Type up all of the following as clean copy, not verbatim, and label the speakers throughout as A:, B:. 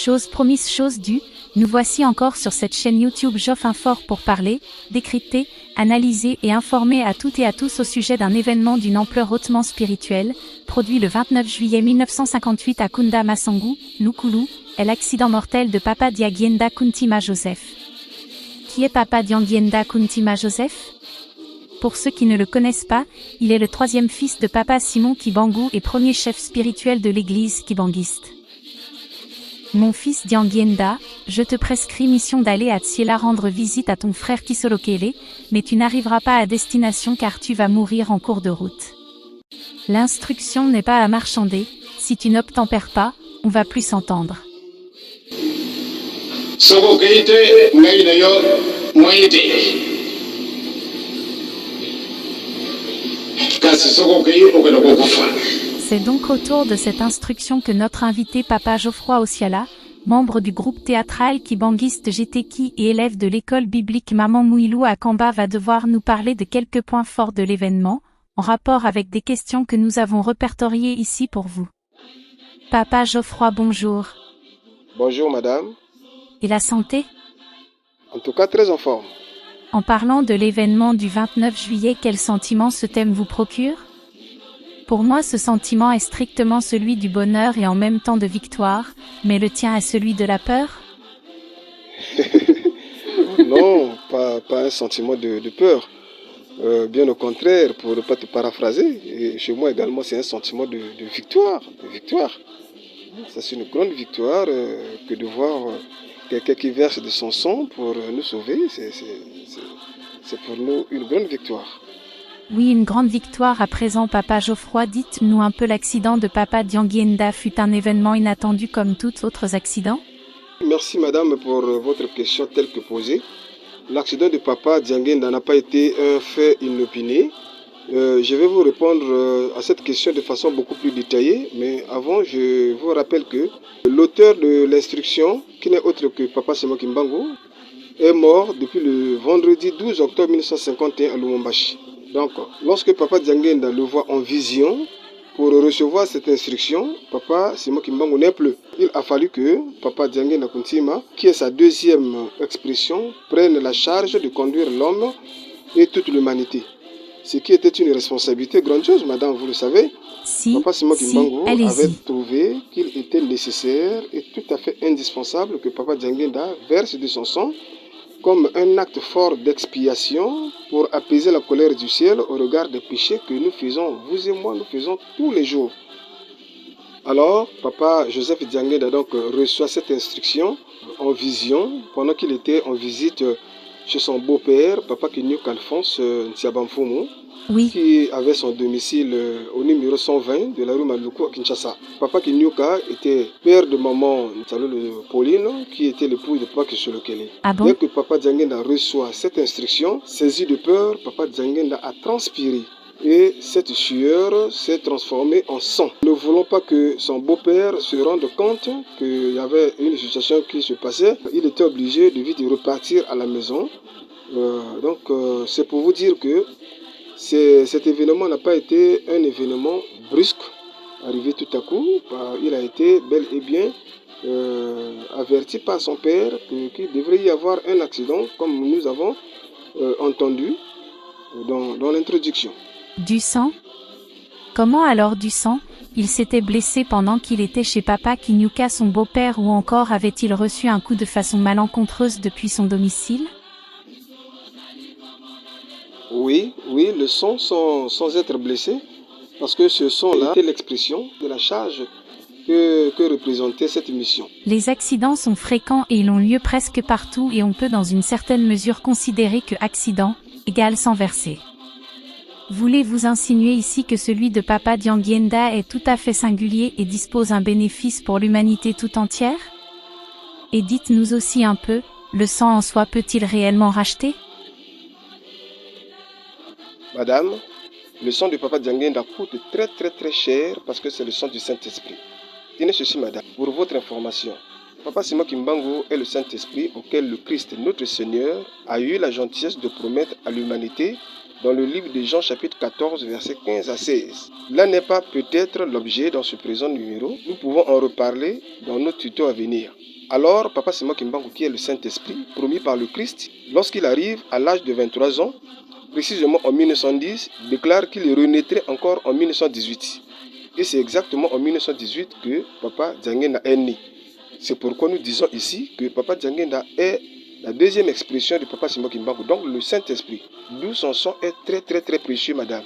A: Chose promise, chose due, nous voici encore sur cette chaîne YouTube J'offre un fort pour parler, décrypter, analyser et informer à toutes et à tous au sujet d'un événement d'une ampleur hautement spirituelle, produit le 29 juillet 1958 à Kunda Masangu, Lukulu, est l'accident mortel de Papa Diagienda Kuntima Joseph. Qui est Papa Diagienda Kuntima Joseph? Pour ceux qui ne le connaissent pas, il est le troisième fils de Papa Simon Kibangu et premier chef spirituel de l'église kibanguiste. Mon fils Diangienda, je te prescris mission d'aller à Tsiela rendre visite à ton frère Kisolokele, mais tu n'arriveras pas à destination car tu vas mourir en cours de route. L'instruction n'est pas à marchander, si tu n'obtempères pas, on va plus s'entendre. C'est donc autour de cette instruction que notre invité Papa Geoffroy Osiala, membre du groupe théâtral kibanguiste GTKI et élève de l'école biblique Maman Mouilou à Kamba va devoir nous parler de quelques points forts de l'événement, en rapport avec des questions que nous avons répertoriées ici pour vous. Papa Geoffroy, bonjour.
B: Bonjour madame.
A: Et la santé?
B: En tout cas très en forme.
A: En parlant de l'événement du 29 juillet, quel sentiment ce thème vous procure? Pour moi, ce sentiment est strictement celui du bonheur et en même temps de victoire, mais le tien est celui de la peur?
B: Non, pas un sentiment de peur. Bien au contraire, pour ne pas te paraphraser, et chez moi également, c'est un sentiment de victoire. Ça, c'est une grande victoire que de voir quelqu'un qui verse de son sang pour nous sauver. C'est pour nous une grande victoire.
A: Oui, une grande victoire. À présent, Papa Geoffroy, dites-nous un peu, l'accident de Papa Diangienda fut un événement inattendu comme tous autres accidents?
B: Merci madame pour votre question telle que posée. L'accident de Papa Diangienda n'a pas été un fait inopiné. Je vais vous répondre à cette question de façon beaucoup plus détaillée, mais avant, je vous rappelle que l'auteur de l'instruction, qui n'est autre que Papa Simon Kibangu, est mort depuis le vendredi 12 octobre 1951 à Lumumbashi. Donc, lorsque Papa Diangienda le voit en vision, pour recevoir cette instruction, Papa Simon Kibangu n'est plus. Il a fallu que Papa Diangienda Kuntima, qui est sa deuxième expression, prenne la charge de conduire l'homme et toute l'humanité. Ce qui était une responsabilité grandiose, madame, vous le savez. Papa Simon Kibangu avait trouvé qu'il était nécessaire et tout à fait indispensable que Papa Diangienda verse de son sang comme un acte fort d'expiation pour apaiser la colère du ciel au regard des péchés que nous faisons, vous et moi, nous faisons tous les jours. Alors, Papa Joseph Diangienda donc reçoit cette instruction en vision pendant qu'il était en visite chez son beau-père, Papa Kinyuk Alphonse Ntiabamfumu, qui avait son domicile au numéro 120 de la rue Maluku à Kinshasa. Papa Kinyuka était père de maman Pauline, qui était l'épouse de Papa Kisolokele. Dès que Papa Diangienda reçoit cette instruction, saisi de peur, Papa Diangienda a transpiré. Et cette sueur s'est transformée en sang. Ne voulons pas que son beau-père se rende compte qu'il y avait une situation qui se passait. Il était obligé de vite repartir à la maison. C'est pour vous dire que cet événement n'a pas été un événement brusque, arrivé tout à coup. Il a été bel et bien averti par son père qu'il devrait y avoir un accident, comme nous avons entendu dans l'introduction.
A: Du sang? Comment alors du sang? Il s'était blessé pendant qu'il était chez Papa Kinyuka, son beau-père, ou encore avait-il reçu un coup de façon malencontreuse depuis son domicile?
B: Oui, le sang sans être blessé, parce que ce sang-là était l'expression de la charge que représentait cette mission.
A: Les accidents sont fréquents et ils ont lieu presque partout et on peut dans une certaine mesure considérer que accident égale sang versé. Voulez-vous insinuer ici que celui de Papa Diangienda est tout à fait singulier et dispose d'un bénéfice pour l'humanité tout entière? Et dites-nous aussi un peu, le sang en soi peut-il réellement racheter?
B: Madame, le sang de Papa Diangienda coûte très cher parce que c'est le sang du Saint-Esprit. Tenez ceci, madame, pour votre information. Papa Simon Kibangu est le Saint-Esprit auquel le Christ, notre Seigneur, a eu la gentillesse de promettre à l'humanité dans le livre de Jean chapitre 14, versets 15 à 16. Là n'est pas peut-être l'objet dans ce présent numéro. Nous pouvons en reparler dans notre tuto à venir. Alors, Papa Sima Kimbangu, qui est le Saint-Esprit, promis par le Christ, lorsqu'il arrive à l'âge de 23 ans, précisément en 1910, déclare qu'il renaîtrait encore en 1918. Et c'est exactement en 1918 que Papa Dianguenda est né. C'est pourquoi nous disons ici que Papa Dianguenda est la deuxième expression de Papa Sima Kimbangu, donc le Saint-Esprit. D'où son sang est très précieux, madame.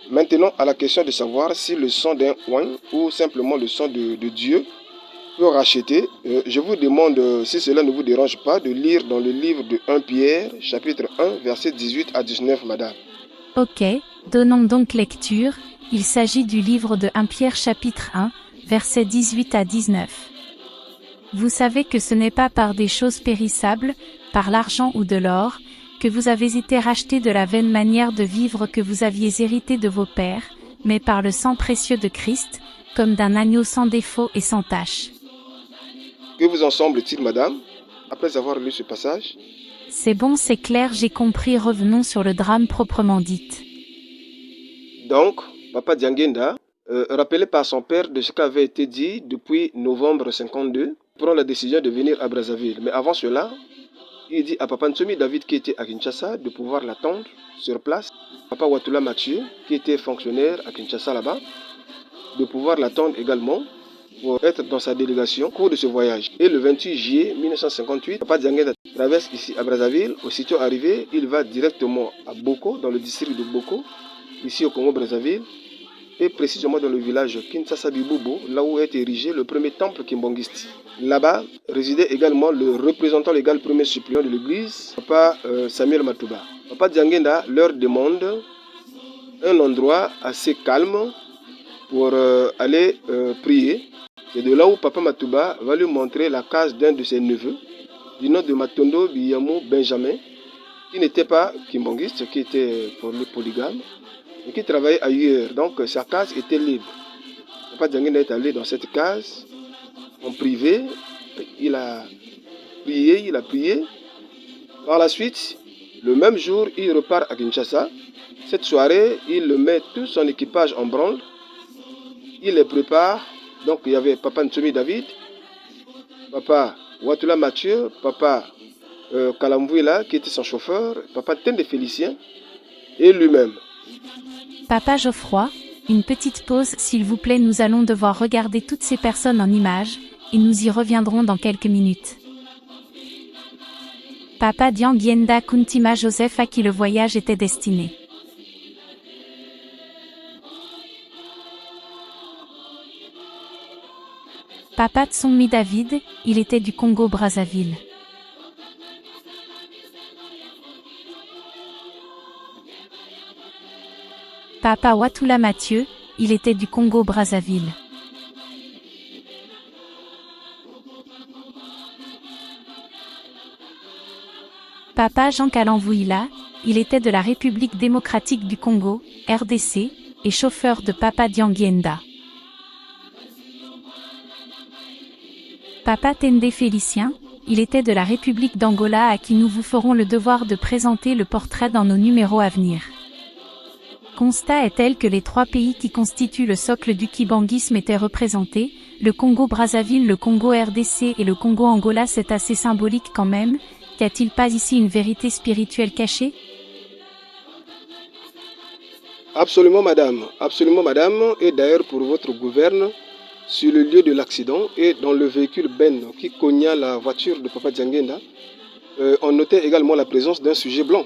B: Maintenant, à la question de savoir si le sang d'un ouin ou simplement le sang de Dieu peut racheter, je vous demande, si cela ne vous dérange pas, de lire dans le livre de 1 Pierre, chapitre 1, versets 18 à 19, madame.
A: Ok, donnons donc lecture. Il s'agit du livre de 1 Pierre chapitre 1, versets 18 à 19. Vous savez que ce n'est pas par des choses périssables, par l'argent ou de l'or, que vous avez été rachetés de la vaine manière de vivre que vous aviez hérité de vos pères, mais par le sang précieux de Christ, comme d'un agneau sans défaut et sans tache.
B: Que vous en semble-t-il, madame, après avoir lu ce passage?
A: C'est bon, c'est clair, j'ai compris, revenons sur le drame proprement dit.
B: Donc, Papa Dianguenda, rappelé par son père de ce qu'avait été dit depuis novembre 52, prend la décision de venir à Brazzaville. Mais avant cela, il dit à Papa Ntomi David, qui était à Kinshasa, de pouvoir l'attendre sur place. Papa Watula Mathieu, qui était fonctionnaire à Kinshasa là-bas, de pouvoir l'attendre également pour être dans sa délégation au cours de ce voyage. Et le 28 juillet 1958, Papa Dianguenda traverse ici à Brazzaville. Aussitôt arrivé, il va directement à Boko, dans le district de Boko, ici au Congo-Brazzaville, et précisément dans le village Kinsasa Bibobo, là où est érigé le premier temple kimbangiste. Là-bas résidait également le représentant légal premier suppléant de l'église, Papa Samuel Matouba. Papa Dianguenda leur demande un endroit assez calme pour aller prier. C'est de là où Papa Matouba va lui montrer la case d'un de ses neveux, du nom de Matondo Biyamo Benjamin, qui n'était pas kimbangiste, qui était pour le polygame, et qui travaillait ailleurs. Donc sa case était libre. Papa Dianguenda est allé dans cette case en privé. Il a prié. Par la suite, le même jour, il repart à Kinshasa. Cette soirée, il met tout son équipage en branle. Il les prépare. Donc il y avait Papa Ntomi David, Papa Watula Mathieu, Papa Kalamvouila, qui était son chauffeur, Papa Tende Félicien et lui-même.
A: Papa Geoffroy, une petite pause s'il vous plaît, nous allons devoir regarder toutes ces personnes en images, et nous y reviendrons dans quelques minutes. Papa Dianguenda Kuntima Joseph, à qui le voyage était destiné. Papa Tsongmi David, il était du Congo-Brazzaville. Papa Watula Mathieu, il était du Congo-Brazzaville. Papa Jean Kalamvouila, il était de la République démocratique du Congo, RDC, et chauffeur de Papa Dianguenda. Papa Tende Félicien, il était de la République d'Angola, à qui nous vous ferons le devoir de présenter le portrait dans nos numéros à venir. Constat est tel que les trois pays qui constituent le socle du kibanguisme étaient représentés, le Congo-Brazzaville, le Congo-RDC et le Congo-Angola. C'est assez symbolique quand même. N'y a-t-il pas ici une vérité spirituelle cachée?
B: Absolument madame, et d'ailleurs pour votre gouverne, sur le lieu de l'accident et dans le véhicule Ben qui cogna la voiture de Papa Dianguenda, on notait également la présence d'un sujet blanc.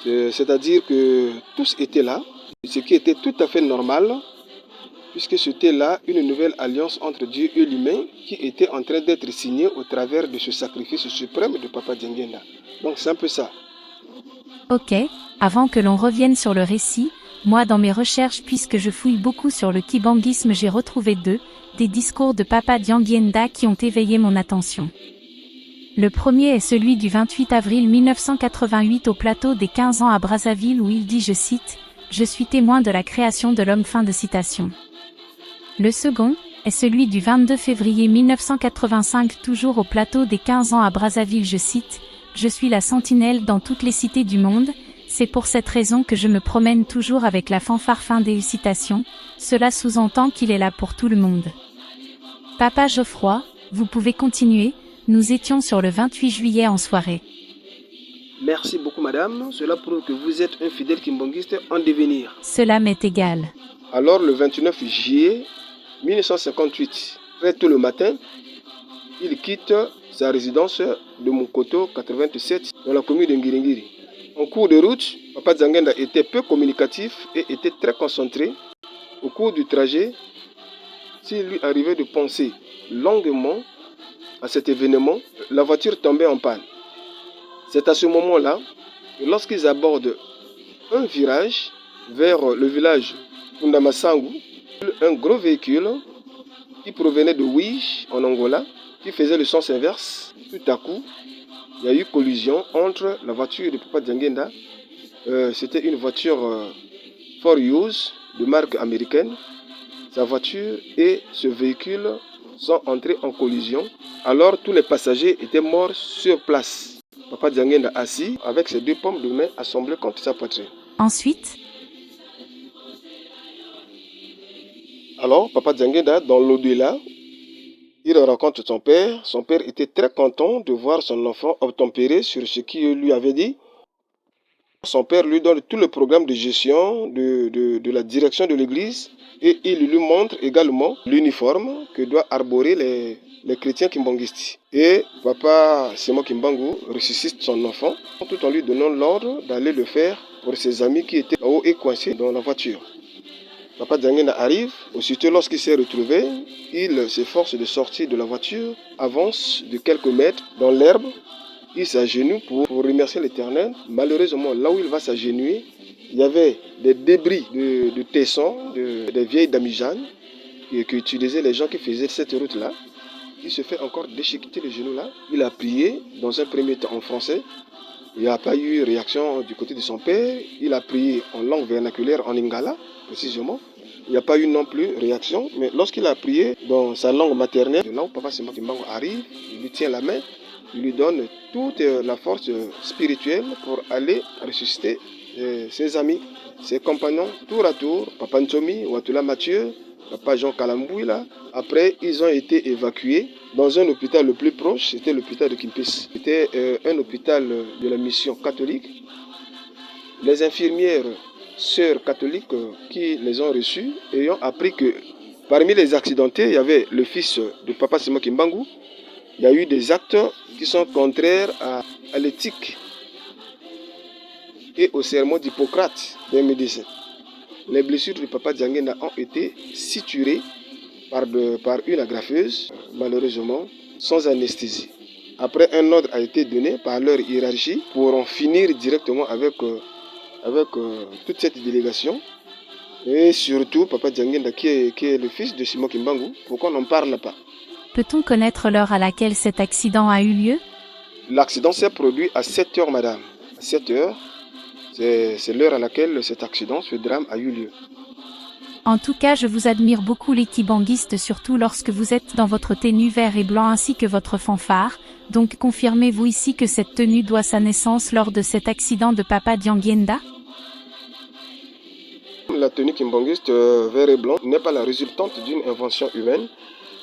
B: C'est-à-dire que tous étaient là, ce qui était tout à fait normal, puisque c'était là une nouvelle alliance entre Dieu et l'humain qui était en train d'être signée au travers de ce sacrifice suprême de Papa Dianguenda. Donc c'est un peu ça.
A: Ok, avant que l'on revienne sur le récit, moi dans mes recherches, puisque je fouille beaucoup sur le kibanguisme, j'ai retrouvé des discours de Papa Dianguenda qui ont éveillé mon attention. Le premier est celui du 28 avril 1988 au plateau des 15 ans à Brazzaville, où il dit, je cite, « Je suis témoin de la création de l'homme ». Fin de citation. Le second est celui du 22 février 1985, toujours au plateau des 15 ans à Brazzaville, je cite, « Je suis la sentinelle dans toutes les cités du monde, c'est pour cette raison que je me promène toujours avec la fanfare ». Fin des citations, cela sous-entend qu'il est là pour tout le monde. Papa Geoffroy, Vous pouvez continuer, nous étions sur le 28 juillet en soirée.
B: Merci beaucoup, madame. Cela prouve que vous êtes un fidèle kimbangiste en devenir.
A: Cela m'est égal.
B: Alors, le 29 juillet 1958, très tôt le matin, il quitte sa résidence de Mukoto 87 dans la commune de Ngiringiri. En cours de route, Papa Dzangenda était peu communicatif et était très concentré. Au cours du trajet, s'il lui arrivait de penser longuement à cet événement, la voiture tombait en panne. C'est à ce moment-là que lorsqu'ils abordent un virage vers le village Kundamasangu, un gros véhicule qui provenait de Ouige en Angola, qui faisait le sens inverse, tout à coup, il y a eu collision entre la voiture de Papa Dzangenda, c'était une voiture for use de marque américaine, sa voiture et ce véhicule sont entrés en collision. Alors tous les passagers étaient morts sur place. Papa Dzangenda assis avec ses deux paumes de main assemblées contre sa poitrine.
A: Ensuite,
B: alors Papa Dzangenda, dans l'au-delà, il rencontre son père. Son père était très content de voir son enfant obtempérer sur ce qu'il lui avait dit. Son père lui donne tout le programme de gestion de la direction de l'église et il lui montre également l'uniforme que doivent arborer les chrétiens kimbanguistes. Et Papa Simo Kimbangu ressuscite son enfant tout en lui donnant l'ordre d'aller le faire pour ses amis qui étaient en haut et coincés dans la voiture. Papa Dzangenda arrive, aussitôt lorsqu'il s'est retrouvé, il s'efforce de sortir de la voiture, avance de quelques mètres dans l'herbe, il s'agenouille pour remercier l'Éternel. Malheureusement, là où il va s'agenouiller, il y avait des débris de tessons, des vieilles damijanes qu'utilisaient les gens qui faisaient cette route-là. Il se fait encore déchiqueter le genou là. Il a prié dans un premier temps en français. Il n'y a pas eu réaction du côté de son père. Il a prié en langue vernaculaire, en lingala, précisément. Il n'y a pas eu non plus réaction. Mais lorsqu'il a prié dans sa langue maternelle, là où Papa Simo Kimbangu arrive, il lui tient la main, il lui donne toute la force spirituelle pour aller ressusciter ses amis, ses compagnons, tour à tour. Papa Ntomi, Watula Mathieu, Papa Jean Kalambouila. Après, ils ont été évacués dans un hôpital le plus proche, c'était l'hôpital de Kimpis. C'était un hôpital de la mission catholique. Les infirmières, sœurs catholiques qui les ont reçus, ayant appris que parmi les accidentés, il y avait le fils de Papa Simo Kimbangu. Il y a eu des actes qui sont contraires à l'éthique et au serment d'Hippocrate des médecins. Les blessures de Papa Dzangenda ont été suturées par une agrafeuse, malheureusement, sans anesthésie. Après, un ordre a été donné par leur hiérarchie pour en finir directement avec toute cette délégation. Et surtout, Papa Dzangenda, qui est le fils de Simo Kimbangu, pourquoi on n'en parle pas?
A: Peut-on connaître l'heure à laquelle cet accident a eu lieu?
B: L'accident s'est produit à 7 heures, madame. À 7 heures, c'est l'heure à laquelle cet accident, ce drame a eu lieu.
A: En tout cas, je vous admire beaucoup les kibanguistes, surtout lorsque vous êtes dans votre tenue vert et blanc ainsi que votre fanfare. Donc confirmez-vous ici que cette tenue doit sa naissance lors de cet accident de Papa Dzangenda?
B: La tenue kimbanguiste vert et blanc n'est pas la résultante d'une invention humaine.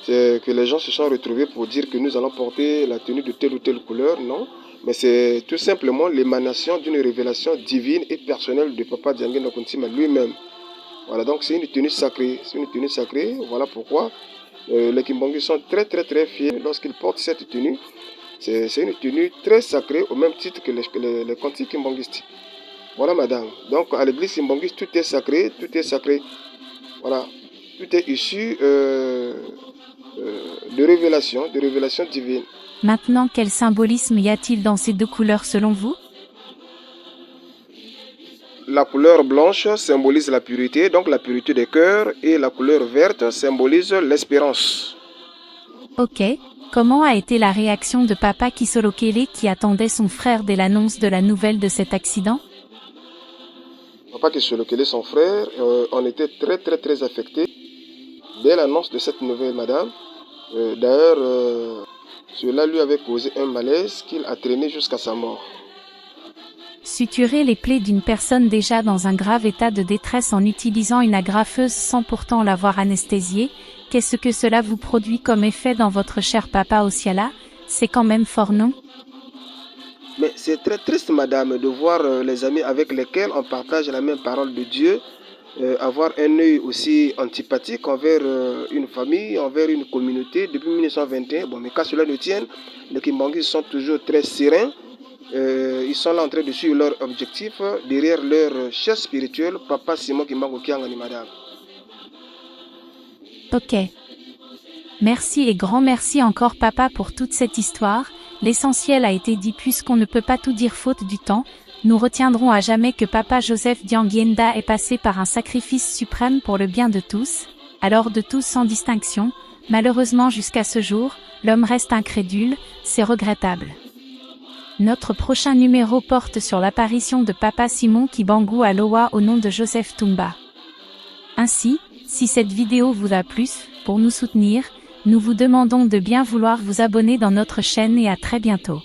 B: C'est que les gens se sont retrouvés pour dire que nous allons porter la tenue de telle ou telle couleur, non. Mais c'est tout simplement l'émanation d'une révélation divine et personnelle de Papa Dzangenda Kountsima lui-même. Voilà, donc c'est une tenue sacrée. C'est une tenue sacrée. Voilà pourquoi les Kimbanguistes sont très très très fiers lorsqu'ils portent cette tenue. C'est une tenue très sacrée au même titre que les cantiques kimbanguistes. Voilà, madame. Donc à l'église kimbanguiste, tout est sacré, tout est sacré. Voilà, tout est issu de révélation divine.
A: Maintenant, quel symbolisme y a-t-il dans ces deux couleurs selon vous?
B: La couleur blanche symbolise la pureté, donc la pureté des cœurs, et la couleur verte symbolise l'espérance.
A: Ok. Comment a été la réaction de Papa Kisolokele qui attendait son frère dès l'annonce de la nouvelle de cet accident?
B: Papa Kisolokele, son frère, en était très très très affecté dès l'annonce de cette nouvelle, madame. D'ailleurs, cela lui avait causé un malaise qu'il a traîné jusqu'à sa mort.
A: Suturer les plaies d'une personne déjà dans un grave état de détresse en utilisant une agrafeuse sans pourtant l'avoir anesthésiée, qu'est-ce que cela vous produit comme effet dans votre cher papa Osiala? C'est quand même fort, non?
B: Mais c'est très triste, madame, de voir les amis avec lesquels on partage la même parole de Dieu, avoir un œil aussi antipathique envers une famille, envers une communauté depuis 1921. Bon, mais qu'à cela ne tienne, les Kimbangis sont toujours très sereins. Ils sont là en train de suivre leur objectif derrière leur chef spirituel, Papa Simon Kimbangu Kiangani, madame.
A: Ok. Merci et grand merci encore papa pour toute cette histoire. L'essentiel a été dit puisqu'on ne peut pas tout dire faute du temps. Nous retiendrons à jamais que papa Joseph Dianguienda est passé par un sacrifice suprême pour le bien de tous, alors de tous sans distinction. Malheureusement jusqu'à ce jour, l'homme reste incrédule, c'est regrettable. Notre prochain numéro porte sur l'apparition de Papa Simon Kimbangu à Loa au nom de Joseph Tumba. Ainsi, si cette vidéo vous a plu, pour nous soutenir, nous vous demandons de bien vouloir vous abonner dans notre chaîne et à très bientôt.